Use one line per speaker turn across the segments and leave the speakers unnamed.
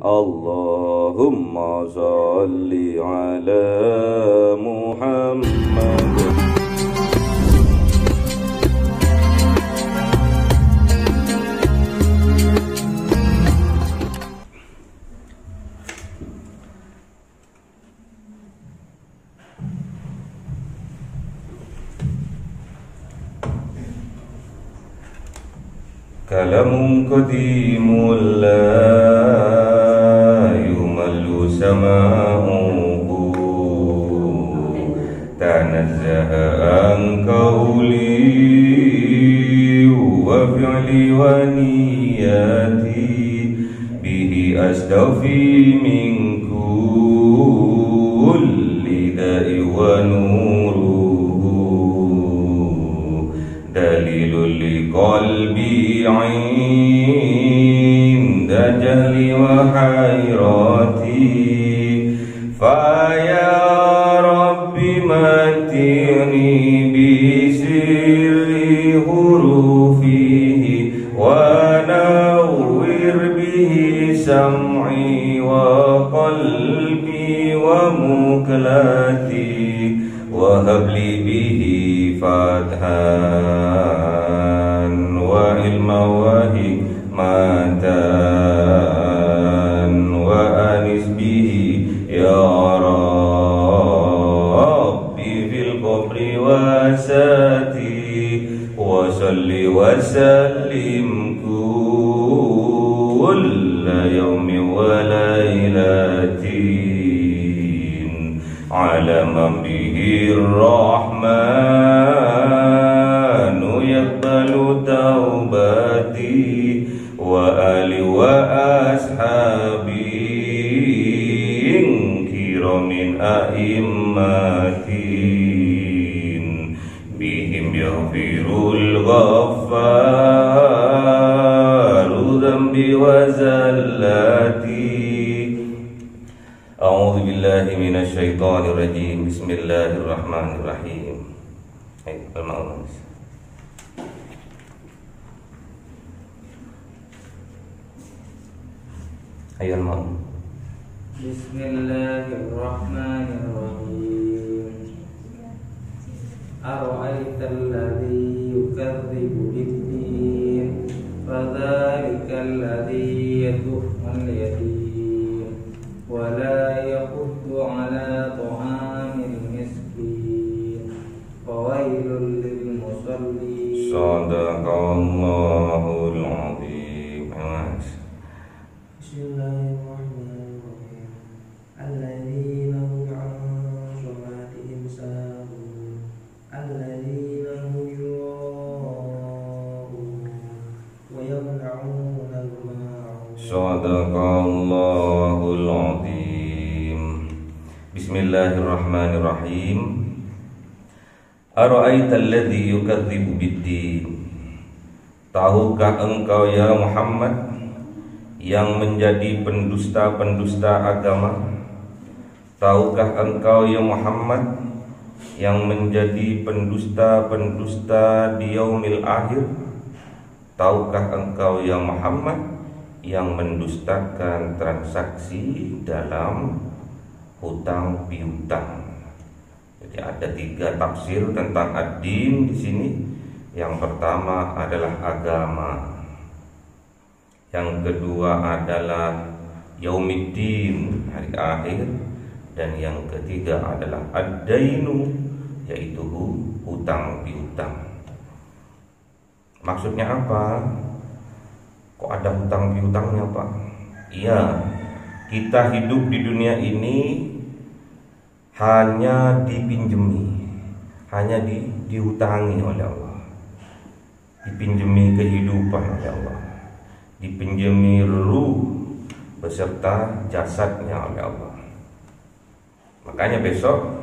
Allahumma salli ala Muhammad. Kalamun qadimun la yumallu sama'uhu tanazzaha an qawli wa fi'li wa niyati bihi astafi min kulli da'i wa nuruhu dalilul liqalbi inda jahli wa hayrati fa ya rabbi matini bi sirri hurufihi wa nawwir bihi sam'i wa qalbi wa muklati wa habli bihi fathan wa ilma wa hikmatan wa anis bihi ya Rabbi fil qabri wa sati wa salli wa sallim kulla yawmi wa laylatin ala man bihi rahmanu yaqbalu taubati wa ali wa ashabi kiramin a'immatin bihim yaghfirul ghaffaru dhanbi wa zallati. A'udzu billahi minasy syaithanir rajim. Bismillahirrahmanirrahim. Al-Ma'un. Ayo Al-Ma'un.
Bismillahirrahmanirrahim. Ara'aital ladzi yukadzibu bid-din fadzalikal ladzi yad'ul yatim wa la yahuddu 'ala ta'amil miskin fawailul lil musallin.
Shadaqallahul 'azim.
Bismillahirrahmanirrahim. Alladzina hum 'an salatihim sahun. Alladzina hum yura'un wa yamna'una al-ma'un.
Shadaqallahul 'azim. Bismillahirrahmanirrahim. Ara'aital ladzi yukadzibu bid-din. Tahukah engkau ya Muhammad yang menjadi pendusta-pendusta agama? Tahukah engkau ya Muhammad yang menjadi pendusta-pendusta di yaumil akhir? Tahukah engkau ya Muhammad yang mendustakan transaksi dalam hutang piutang? Jadi ada 3 tafsir tentang ad-din di sini. Yang pertama adalah agama. Yang kedua adalah yaumiddin, hari akhir. Dan yang ketiga adalah ad-dainu, yaitu hutang piutang. Maksudnya apa? Kok ada hutang piutangnya Pak? Iya, kita hidup di dunia ini hanya dipinjemi, hanya dihutangi oleh Allah, dipinjemi kehidupan oleh Allah, dipinjemi ruh beserta jasadnya oleh Allah. Makanya besok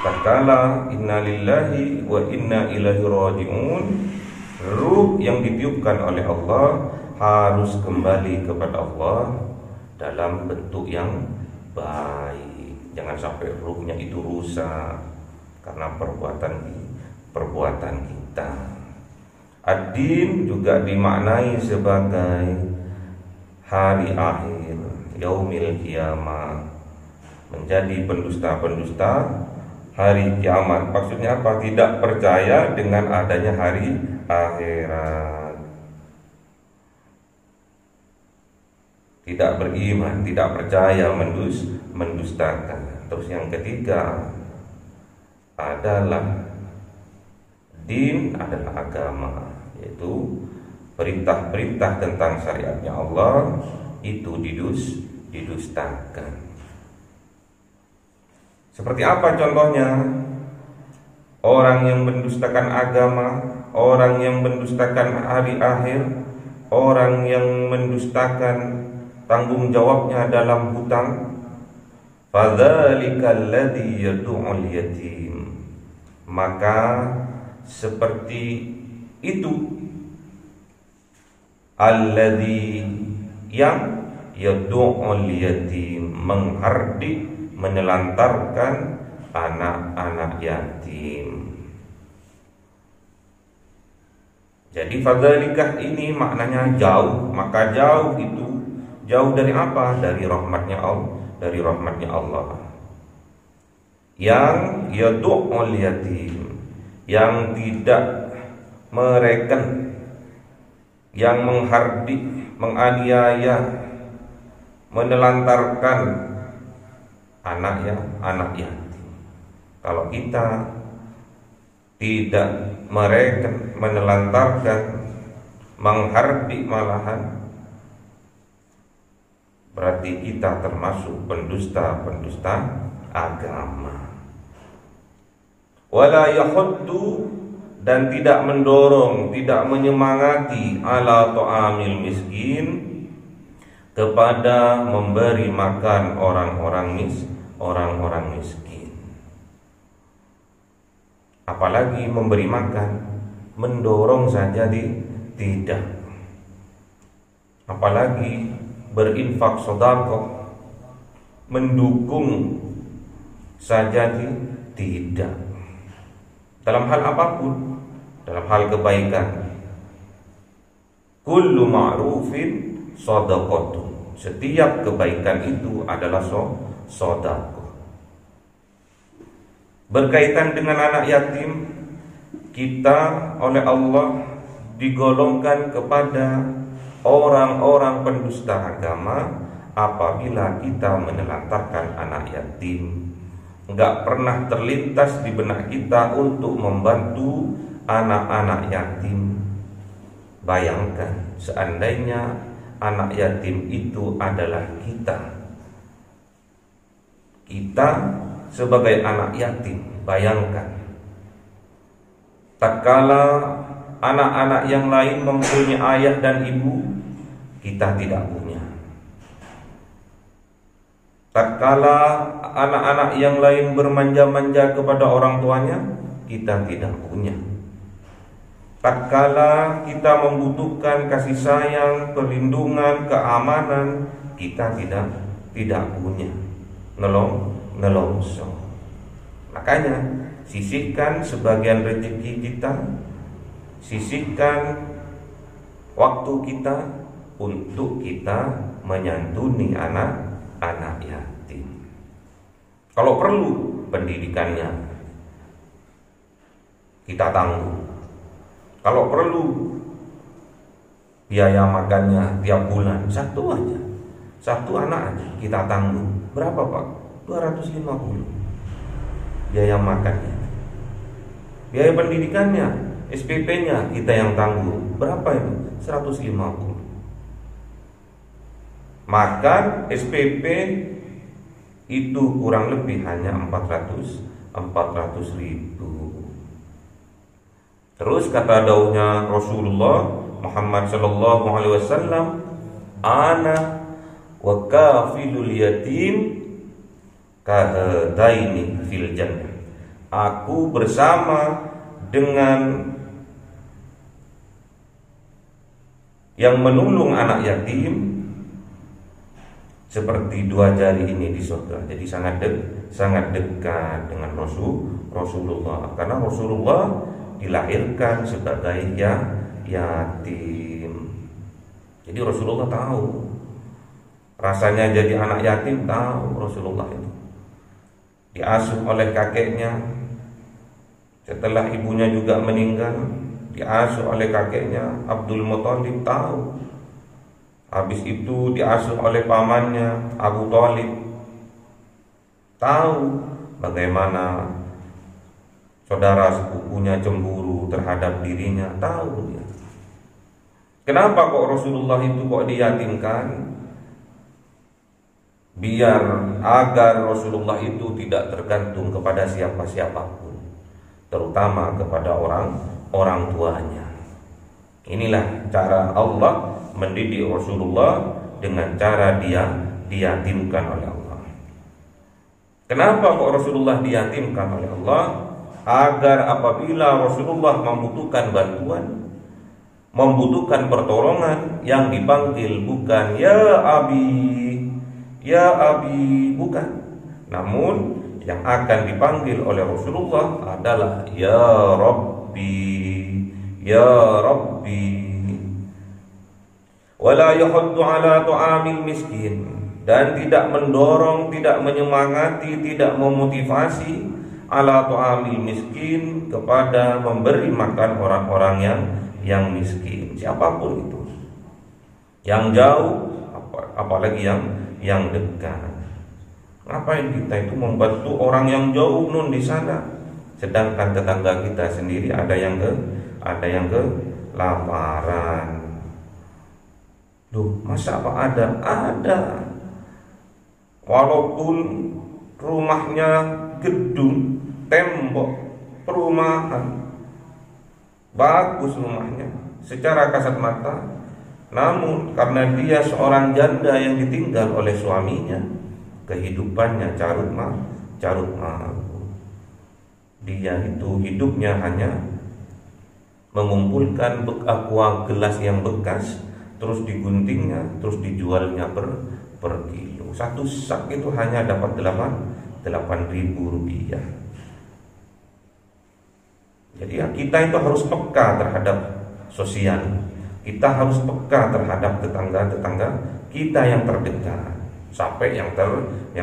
tatkala innalillahi wa inna ilaihi raji'un, ruh yang ditiupkan oleh Allah harus kembali kepada Allah dalam bentuk yang baik. Jangan sampai ruhnya itu rusak karena perbuatan kita. Ad-din juga dimaknai sebagai hari akhir, yaumil qiyamah, menjadi pendusta-pendusta hari kiamat. Maksudnya apa? Tidak percaya dengan adanya hari akhirat, tidak beriman, tidak percaya, mendustakan. Terus yang ketiga adalah din, adalah agama, yaitu perintah-perintah tentang syariatnya Allah itu didustakan. Seperti apa contohnya? Orang yang mendustakan agama, orang yang mendustakan hari akhir, orang yang mendustakan tanggung jawabnya dalam hutang. Fadzalikal ladzi yad'ul yatim, maka seperti itu alladzi yang yad'ul yatim, menghardik, menelantarkan anak-anak yatim. Jadi fadzalikah ini maknanya jauh, maka jauh itu jauh dari apa? Dari rahmatnya Allah, dari rahmatnya Allah. Yang yad'ul yatim, yang tidak mereken, yang menghardik, menganiaya, menelantarkan anak yatim. Kalau kita tidak mereken, menelantarkan, menghardik malahan, berarti kita termasuk pendusta-pendusta agama. Wala yahuddu, dan tidak mendorong, tidak menyemangati ala ta'amil miskin, kepada memberi makan orang-orang miskin. Apalagi memberi makan, mendorong saja tidak. Apalagi berinfak sedekah, mendukung saja tidak. Dalam hal apapun, dalam hal kebaikan. Kullu ma'rufin shadaqatun, setiap kebaikan itu adalah sedekah. Berkaitan dengan anak yatim, kita oleh Allah digolongkan kepada orang-orang pendusta agama apabila kita menelantarkan anak yatim. Enggak pernah terlintas di benak kita untuk membantu anak-anak yatim. Bayangkan seandainya anak yatim itu adalah kita sebagai anak yatim. Bayangkan tatkala anak-anak yang lain mempunyai ayah dan ibu, kita tidak punya. Tatkala anak-anak yang lain bermanja-manja kepada orang tuanya, kita tidak punya. Tatkala kita membutuhkan kasih sayang, perlindungan, keamanan, kita tidak punya. Nelongso. Makanya sisihkan sebagian rezeki kita, sisihkan waktu kita untuk kita menyantuni anak yatim. Kalau perlu pendidikannya kita tanggung. Kalau perlu biaya makannya tiap bulan satu anak aja kita tanggung. Berapa Pak? 250 biaya makannya. Biaya pendidikannya, SPP-nya kita yang tanggung. Berapa itu? 150. Makan SPP itu kurang lebih hanya 400 ribu. Terus kata dauhnya Rasulullah Muhammad sallallahu alaihi wasallam, ana wa kafilul yatim kahadaini fil jannah. Aku bersama dengan yang menulung anak yatim seperti dua jari ini di surga. Jadi sangat dekat dengan Rasulullah, karena Rasulullah dilahirkan sebagai yatim. Jadi Rasulullah tahu rasanya jadi anak yatim, tahu Rasulullah itu. Diasuh oleh kakeknya, setelah ibunya juga meninggal, diasuh oleh kakeknya Abdul Muthalib, tahu. Habis itu diasuh oleh pamannya Abu Thalib, tahu bagaimana saudara sepupunya cemburu terhadap dirinya, tahu dia. Kenapa kok Rasulullah itu kok diyatimkan? Biar agar Rasulullah itu tidak tergantung kepada siapa-siapapun, terutama kepada orang tuanya. Inilah cara Allah mendidik Rasulullah dengan cara dia diyatimkan oleh Allah. Kenapa kok Rasulullah diyatimkan oleh Allah? Agar apabila Rasulullah membutuhkan bantuan, membutuhkan pertolongan, yang dipanggil bukan ya abi, bukan. Namun yang akan dipanggil oleh Rasulullah adalah ya Rabbi. Wala yahuddu ala tu'amil miskin, dan tidak mendorong, tidak menyemangati, tidak memotivasi ala tu'amil miskin, kepada memberi makan orang-orang yang miskin, siapapun itu, yang jauh apalagi yang dekat. Ngapain kita itu membantu orang yang jauh nun di sana, sedangkan tetangga kita sendiri ada yang kelaparan. Duh, masa apa ada. Walaupun rumahnya gedung, tembok perumahan, bagus rumahnya secara kasat mata, namun karena dia seorang janda yang ditinggal oleh suaminya, kehidupannya carut marut. Dia itu hidupnya hanya mengumpulkan aqua gelas yang bekas, terus diguntingnya, terus dijualnya per kilo. Satu sak itu hanya dapat 8.000 rupiah. Jadi ya, kita itu harus peka terhadap sosial. Kita harus peka terhadap tetangga-tetangga kita yang terdekat, sampai yang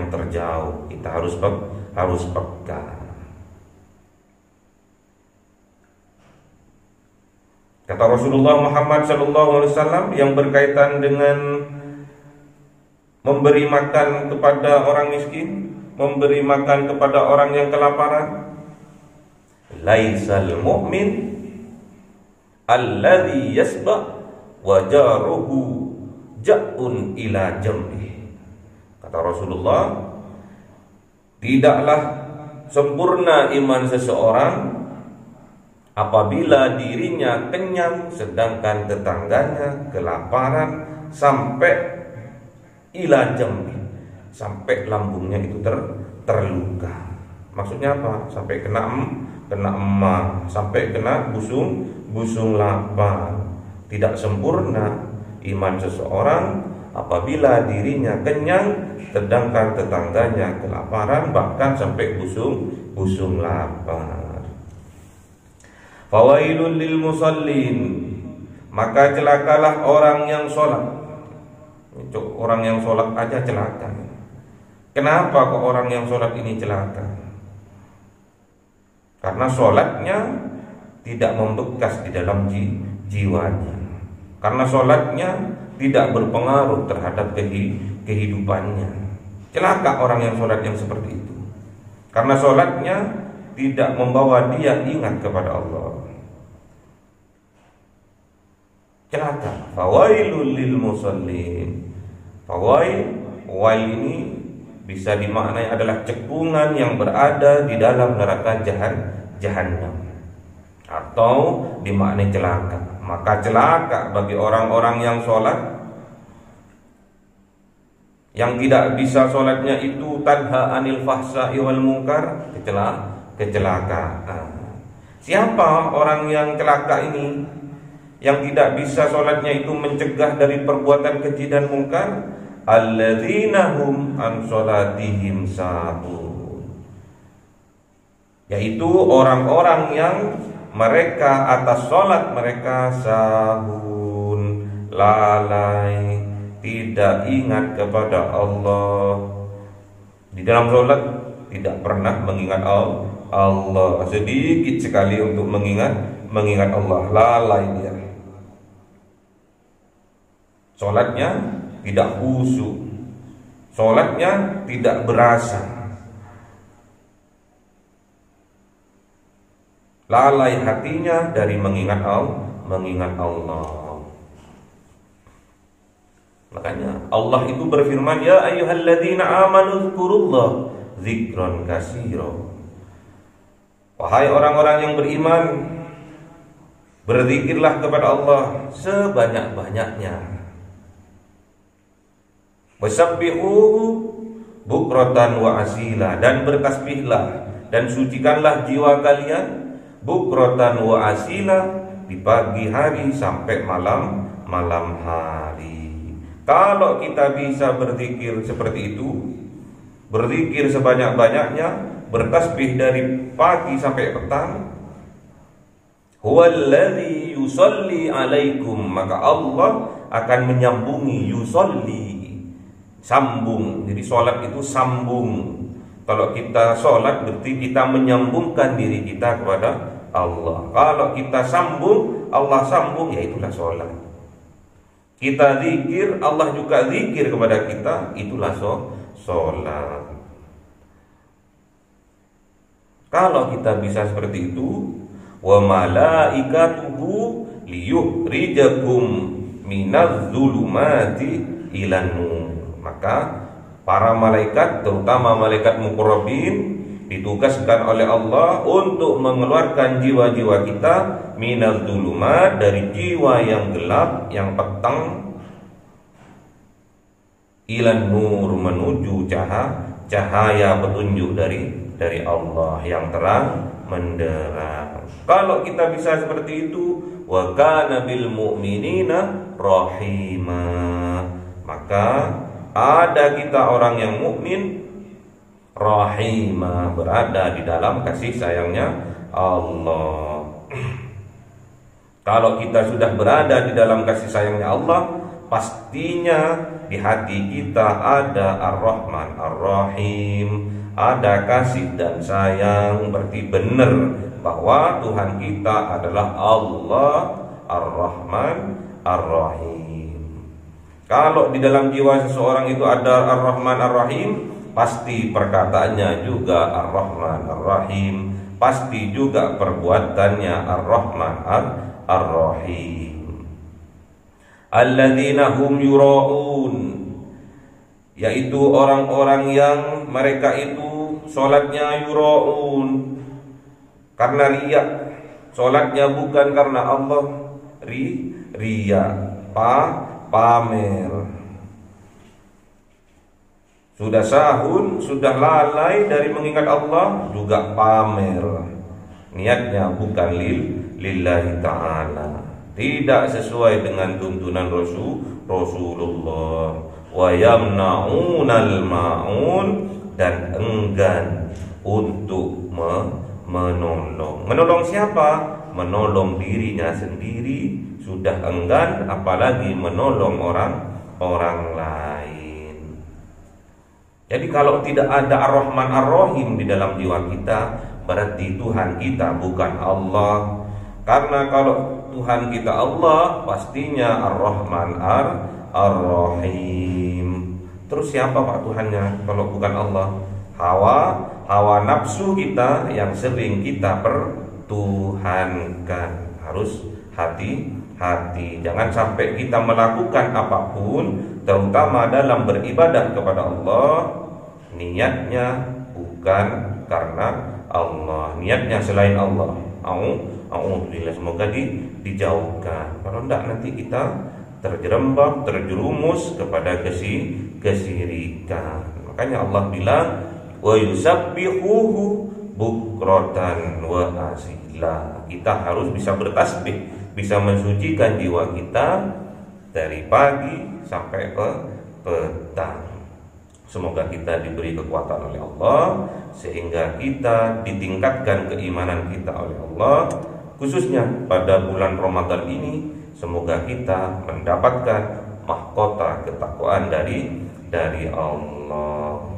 terjauh. Kita harus peka. Kata Rasulullah Muhammad SAW yang berkaitan dengan memberi makan kepada orang miskin, memberi makan kepada orang yang kelaparan, laisal mu'min alladhi yasba wa jaruhu ja'un ila jambi. Kata Rasulullah, tidaklah sempurna iman seseorang apabila dirinya kenyang sedangkan tetangganya kelaparan, sampai ila jambi, sampai lambungnya itu terluka. Maksudnya apa? Sampai kena emah, sampai kena busung lapar. Tidak sempurna iman seseorang apabila dirinya kenyang sedangkan tetangganya kelaparan, bahkan sampai busung lapar. Fawailul lil musallin, maka celakalah orang yang sholat. Orang yang sholat aja celaka. Kenapa kok orang yang sholat ini celaka? Karena sholatnya tidak membekas di dalam jiwanya. Karena sholatnya tidak berpengaruh terhadap kehidupannya. Celaka orang yang sholat yang seperti itu. Karena sholatnya tidak membawa dia ingat kepada Allah. Celaka. Fawailul lil musallin. Wail ini bisa dimaknai adalah cekungan yang berada di dalam neraka jahannam, atau dimaknai celaka. Maka celaka bagi orang-orang yang sholat, yang tidak bisa sholatnya itu tanha anil fahsya'i wal munkar, kecelakaan. Siapa orang yang celaka ini? Yang tidak bisa sholatnya itu mencegah dari perbuatan keji dan mungkar. Alladzina hum an sholatihim sahun, yaitu orang-orang yang mereka atas sholat mereka sahun, lalai, tidak ingat kepada Allah. Di dalam sholat tidak pernah mengingat Allah, sedikit sekali untuk mengingat Allah, lalai dia. Sholatnya tidak khusyuk, sholatnya tidak berasa, lalai hatinya dari mengingat Allah. Makanya Allah itu berfirman, ya ayyuhalladzina amanu dzkurullah dzikran katsira. Wahai orang-orang yang beriman, berzikirlah kepada Allah sebanyak-banyaknya. Wasabbihuhu bukratan wa asila, dan bertasbihlah dan sucikanlah jiwa kalian bukratan wa asila, di pagi hari sampai malam hari. Kalau kita bisa berzikir seperti itu, berzikir sebanyak-banyaknya, bertasbih dari pagi sampai petang, huwallazi yusalli alaikum, maka Allah akan menyambungi. Yusalli, sambung. Jadi sholat itu sambung. Kalau kita sholat berarti kita menyambungkan diri kita kepada Allah. Kalau kita sambung, Allah sambung, ya itulah sholat. Kita zikir, Allah juga zikir kepada kita, itulah sholat. Kalau kita bisa seperti itu, wa malaikatuhu liyukhrijakum minadz zulumati ilan nur, maka para malaikat, terutama malaikat muqarrabin, ditugaskan oleh Allah untuk mengeluarkan jiwa-jiwa kita minadz zulumat, dari jiwa yang gelap, yang petang, ilan nur, menuju cahaya petunjuk dari Allah yang terang menderang. Kalau kita bisa seperti itu, wa kana bil mu'minina rahima, maka ada kita orang yang mukmin, rahima, berada di dalam kasih sayangnya Allah. Kalau kita sudah berada di dalam kasih sayangnya Allah, pastinya di hati kita ada Ar-Rahman Ar-Rahim, ada kasih dan sayang. Berarti benar bahwa Tuhan kita adalah Allah Ar-Rahman Ar-Rahim. Kalau di dalam jiwa seseorang itu ada Ar-Rahman Ar-Rahim, pasti perkataannya juga Ar-Rahman Ar-Rahim, pasti juga perbuatannya Ar-Rahman Ar-Rahim. Alladzina hum yura'un, yaitu orang-orang yang mereka itu sholatnya yura'un, karena riya. Sholatnya bukan karena Allah, riya, pamer. Sudah sahun, sudah lalai dari mengingat Allah, juga pamer. Niatnya bukan lillahi ta'ala, tidak sesuai dengan tuntunan Rasulullah. Wa yamna'unal ma'un, dan enggan untuk menolong. Menolong siapa? Menolong dirinya sendiri sudah enggan, apalagi menolong orang lain. Jadi kalau tidak ada Ar-Rahman Ar-Rahim di dalam jiwa kita, berarti Tuhan kita bukan Allah. Karena kalau Tuhan kita Allah, pastinya Ar-Rahman Ar-Rahim. Terus siapa Pak Tuhannya kalau bukan Allah? Hawa nafsu kita yang sering kita pertuhankan. Harus hati-hati, jangan sampai kita melakukan apapun, terutama dalam beribadah kepada Allah, niatnya bukan karena Allah, niatnya selain Allah. Alhamdulillah, semoga dijauhkan. Kalau tidak nanti kita terjerembab, terjerumus kepada kesyirikan. Makanya Allah bilang, wa yusabbihuhu bukratan wa asila. Kita harus bisa bertasbih, bisa mensucikan jiwa kita dari pagi sampai ke petang. Semoga kita diberi kekuatan oleh Allah, sehingga kita ditingkatkan keimanan kita oleh Allah. Khususnya pada bulan Ramadan ini, semoga kita mendapatkan mahkota ketakwaan dari Allah.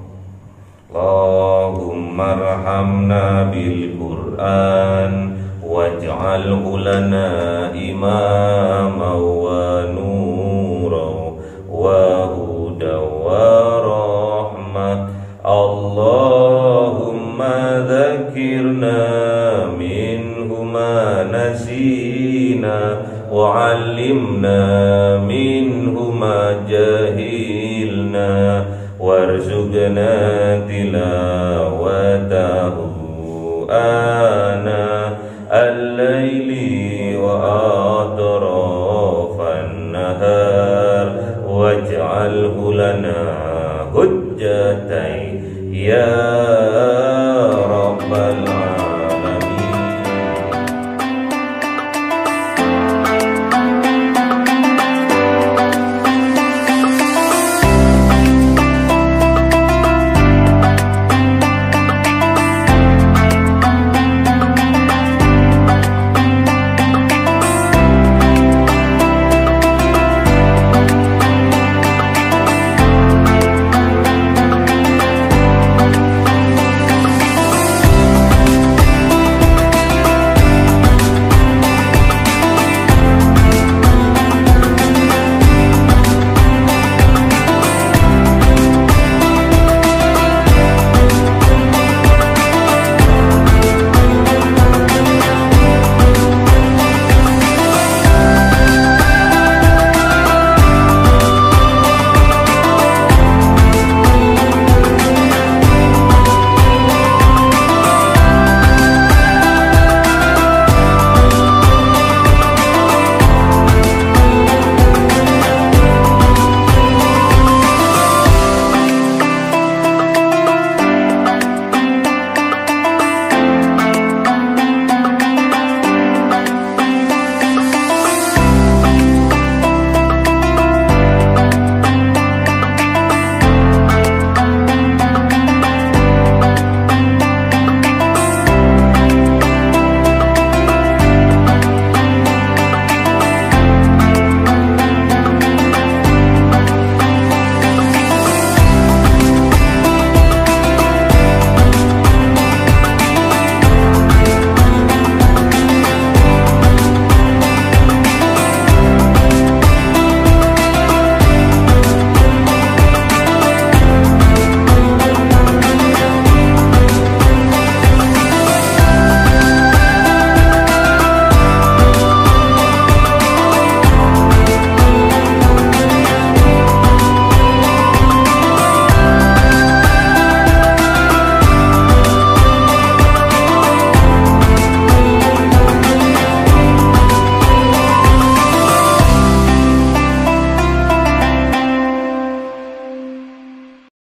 Allahumma arhamna bil Qur'an waj'alhu lana imaman wa nuran wa hudan wa rahmah. Allahumma dzakirna minhu ma nasina wa 'allimna minhu ma jahilna warzuqna tilawatahu ana al-laili wa atrafan nahar waj'alhu lana hujjatan ya